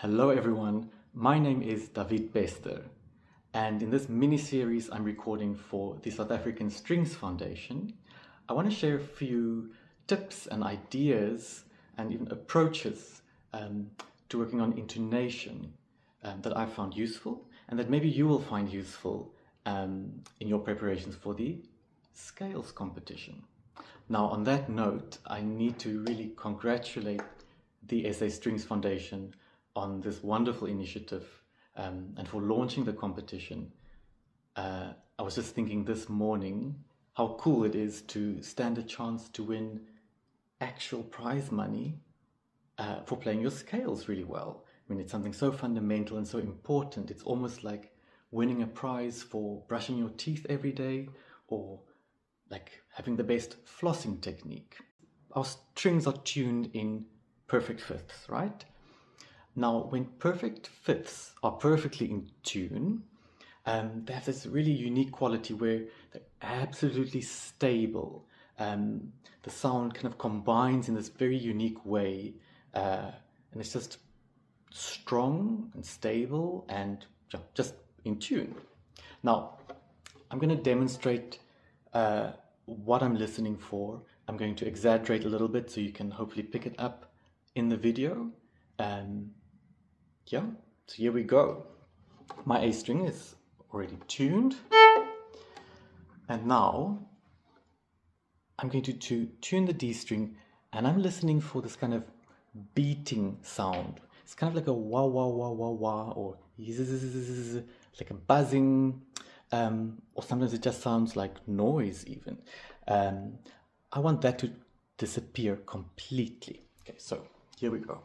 Hello everyone, my name is David Bester, and in this mini-series I'm recording for the South African Strings Foundation. I want to share a few tips and ideas and even approaches to working on intonation that I found useful and that maybe you will find useful in your preparations for the scales competition. Now, on that note, I need to really congratulate the SA Strings Foundation on this wonderful initiative and for launching the competition. I was just thinking this morning how cool it is to stand a chance to win actual prize money for playing your scales really well. I mean, it's something so fundamental and so important. It's almost like winning a prize for brushing your teeth every day or like having the best flossing technique. Our strings are tuned in perfect fifths, right? Now, when perfect fifths are perfectly in tune, they have this really unique quality where they're absolutely stable. The sound kind of combines in this very unique way, and it's just strong and stable and just in tune. Now, I'm going to demonstrate what I'm listening for. I'm going to exaggerate a little bit so you can hopefully pick it up in the video. Yeah, so here we go. My A string is already tuned, and now I'm going to tune the D string, and I'm listening for this kind of beating sound. It's kind of like a wah wah wah wah wah, or zzz, like a buzzing, or sometimes it just sounds like noise even. I want that to disappear completely. Okay, so here we go.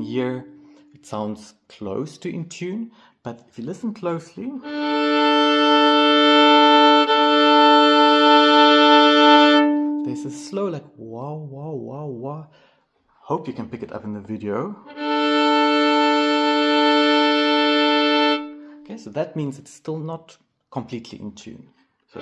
Here it sounds close to in tune, but if you listen closely, there's a slow like wah wah wah wah. Hope you can pick it up in the video. Okay, so that means it's still not completely in tune. So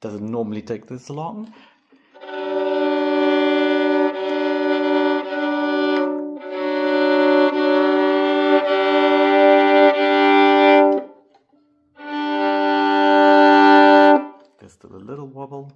doesn't normally take this long. There's still a little wobble.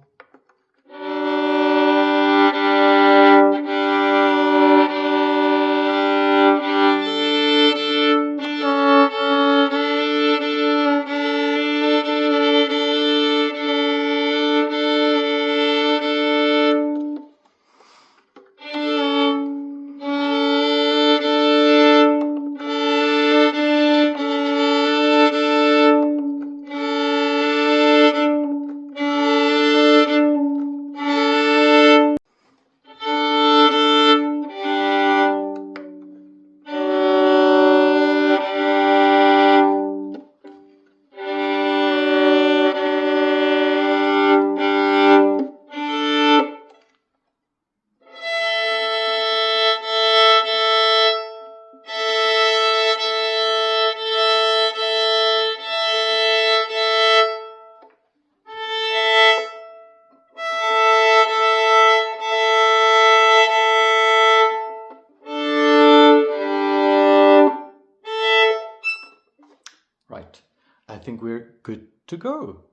Right, I think we're good to go.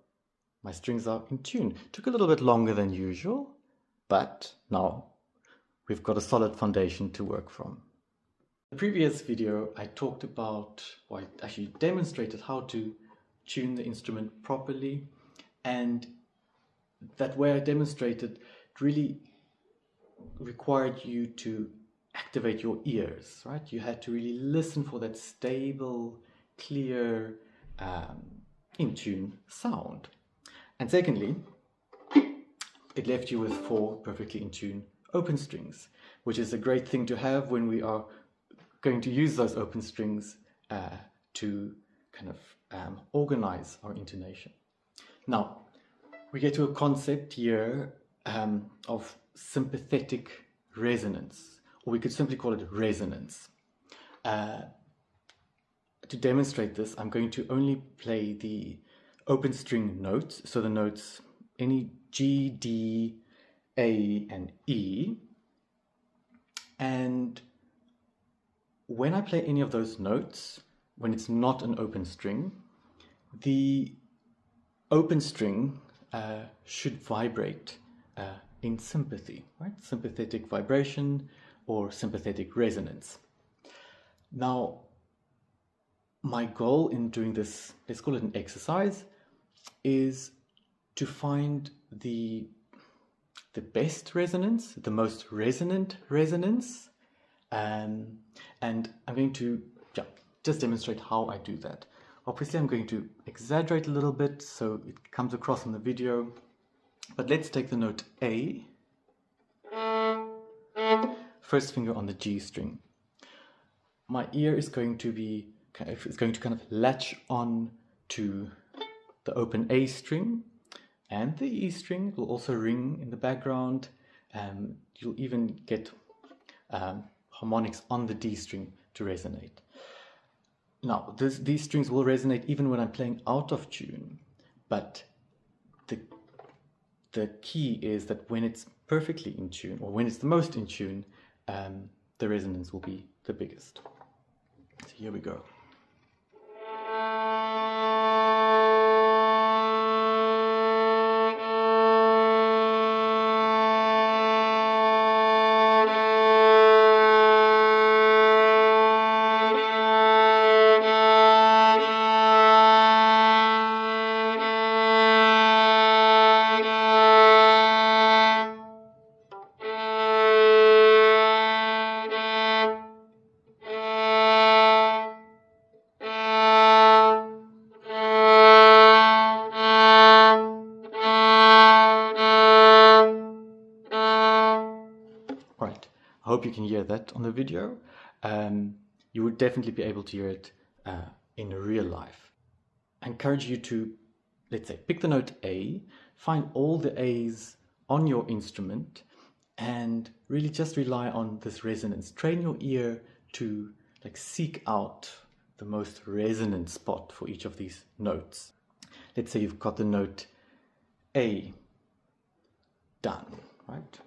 My strings are in tune. Took a little bit longer than usual, but now we've got a solid foundation to work from. In the previous video, I talked about, or I actually demonstrated how to tune the instrument properly, and that way I demonstrated really required you to activate your ears, right? You had to really listen for that stable, clear, in tune sound. And secondly, it left you with 4 perfectly in tune open strings, which is a great thing to have when we are going to use those open strings to kind of organize our intonation. Now, we get to a concept here of sympathetic resonance, or we could simply call it resonance. To demonstrate this, I'm going to only play the open string notes, so the notes any G, D, A, and E. And when I play any of those notes, when it's not an open string, the open string should vibrate in sympathy, right? Sympathetic vibration or sympathetic resonance. Now, my goal in doing this, let's call it an exercise, is to find the best resonance, the most resonant resonance, and I'm going to just demonstrate how I do that. Obviously, I'm going to exaggerate a little bit so it comes across in the video, but let's take the note A, first finger on the G string. My ear is going to be kind of latch on to the open A string, and the E string will also ring in the background. You'll even get harmonics on the D string to resonate. Now, these strings will resonate even when I'm playing out of tune, but the key is that when it's perfectly in tune, or when it's the most in tune, the resonance will be the biggest. So here we go. Right, I hope you can hear that on the video. You would definitely be able to hear it in real life. I encourage you to, let's say, pick the note A, find all the A's on your instrument, and really just rely on this resonance. Train your ear to seek out the most resonant spot for each of these notes. Let's say you've got the note A done, right?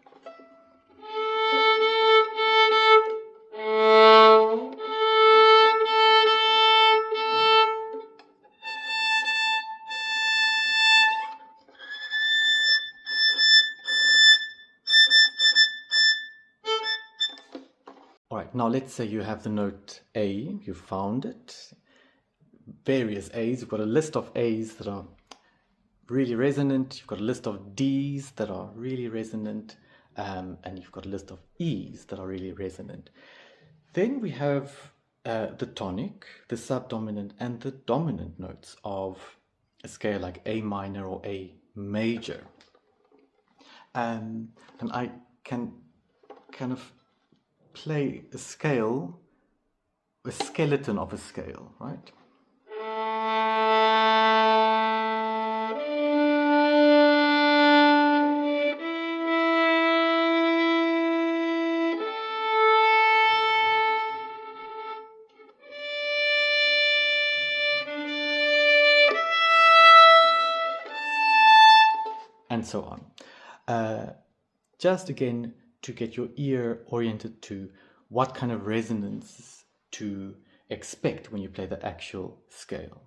All right, now let's say you have the note A, you found it, various A's, you've got a list of A's that are really resonant, you've got a list of D's that are really resonant, and you've got a list of E's that are really resonant. Then we have the tonic, the subdominant, and the dominant notes of a scale like A minor or A major. And I can kind of play a scale, a skeleton of a scale, right? And so on. Just again, to get your ear oriented to what kind of resonance to expect when you play the actual scale.